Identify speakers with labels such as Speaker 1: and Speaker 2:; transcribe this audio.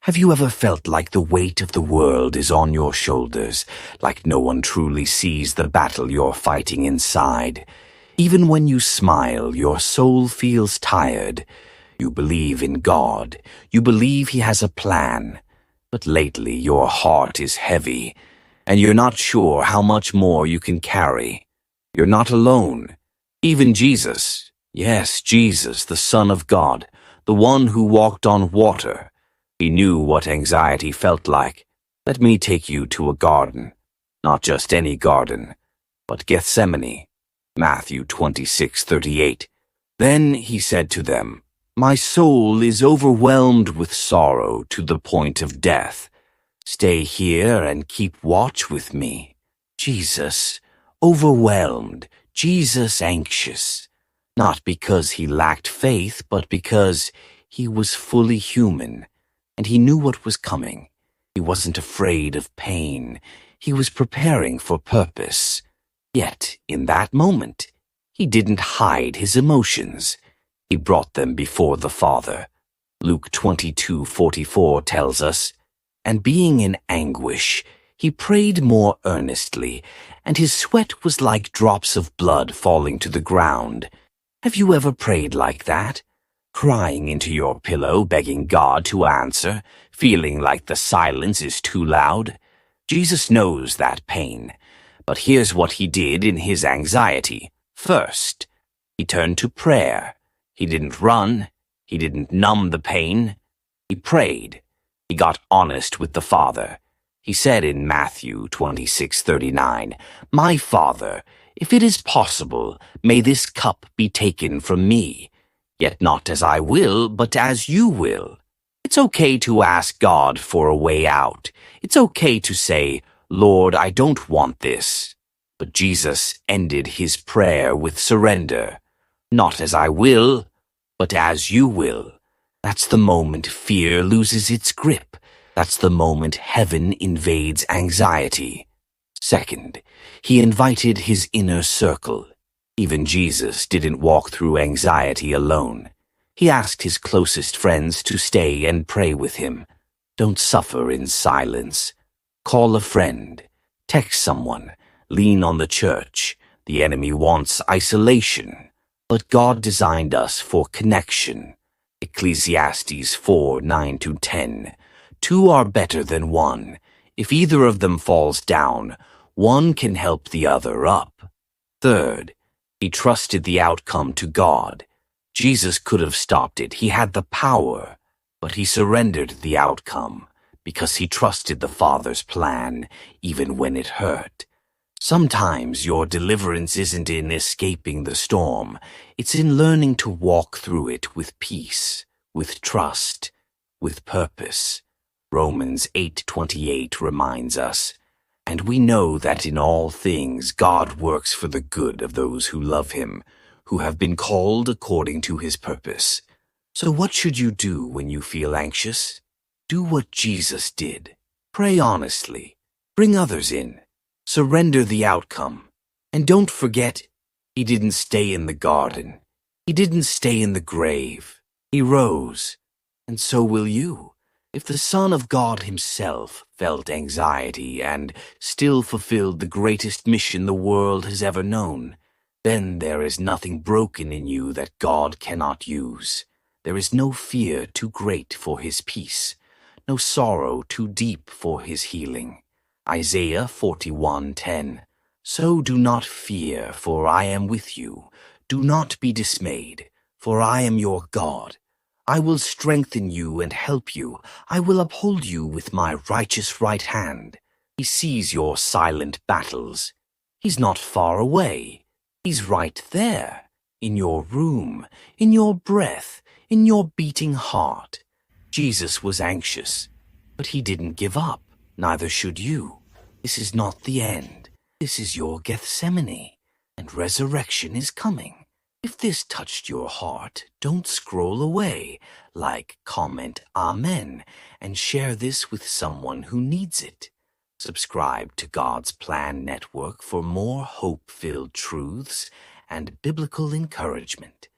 Speaker 1: Have you ever felt like the weight of the world is on your shoulders, like no one truly sees the battle you're fighting inside? Even when you smile, your soul feels tired. You believe in God. You believe He has a plan. But lately your heart is heavy, and you're not sure how much more you can carry. You're not alone. Even Jesus, yes, Jesus, the Son of God, the one who walked on water, He knew what anxiety felt like. Let me take you to a garden. Not just any garden, but Gethsemane. Matthew 26:38. Then He said to them, "My soul is overwhelmed with sorrow to the point of death. Stay here and keep watch with me." Jesus, overwhelmed. Jesus, anxious. Not because He lacked faith, but because He was fully human. And He knew what was coming. He wasn't afraid of pain. He was preparing for purpose. Yet, in that moment, He didn't hide His emotions. He brought them before the Father. Luke 22:44 tells us, "And being in anguish, He prayed more earnestly, and His sweat was like drops of blood falling to the ground." Have you ever prayed like that? Crying into your pillow, begging God to answer, feeling like the silence is too loud? Jesus knows that pain. But here's what He did in His anxiety. First, He turned to prayer. He didn't run. He didn't numb the pain. He prayed. He got honest with the Father. He said in Matthew 26:39, "My Father, if it is possible, may this cup be taken from me. Yet not as I will, but as you will." It's okay to ask God for a way out. It's okay to say, "Lord, I don't want this." But Jesus ended His prayer with surrender. "Not as I will, but as you will." That's the moment fear loses its grip. That's the moment heaven invades anxiety. Second, He invited His inner circle. Even Jesus didn't walk through anxiety alone. He asked His closest friends to stay and pray with Him. Don't suffer in silence. Call a friend. Text someone. Lean on the church. The enemy wants isolation. But God designed us for connection. Ecclesiastes 4:9-10. "Two are better than one. If either of them falls down, one can help the other up." Third, He trusted the outcome to God. Jesus could have stopped it. He had the power. But He surrendered the outcome because He trusted the Father's plan, even when it hurt. Sometimes your deliverance isn't in escaping the storm. It's in learning to walk through it with peace, with trust, with purpose. Romans 8:28 reminds us, "And we know that in all things God works for the good of those who love Him, who have been called according to His purpose." So what should you do when you feel anxious? Do what Jesus did. Pray honestly. Bring others in. Surrender the outcome. And don't forget, He didn't stay in the garden. He didn't stay in the grave. He rose. And so will you. If the Son of God Himself felt anxiety and still fulfilled the greatest mission the world has ever known, then there is nothing broken in you that God cannot use. There is no fear too great for His peace, no sorrow too deep for His healing. Isaiah 41:10. "So do not fear, for I am with you. Do not be dismayed, for I am your God. I will strengthen you and help you. I will uphold you with my righteous right hand." He sees your silent battles. He's not far away. He's right there, in your room, in your breath, in your beating heart. Jesus was anxious, but He didn't give up. Neither should you. This is not the end. This is your Gethsemane, and resurrection is coming. If this touched your heart, don't scroll away. Like, comment, Amen, and share this with someone who needs it. Subscribe to God's Plan Network for more hope-filled truths and biblical encouragement.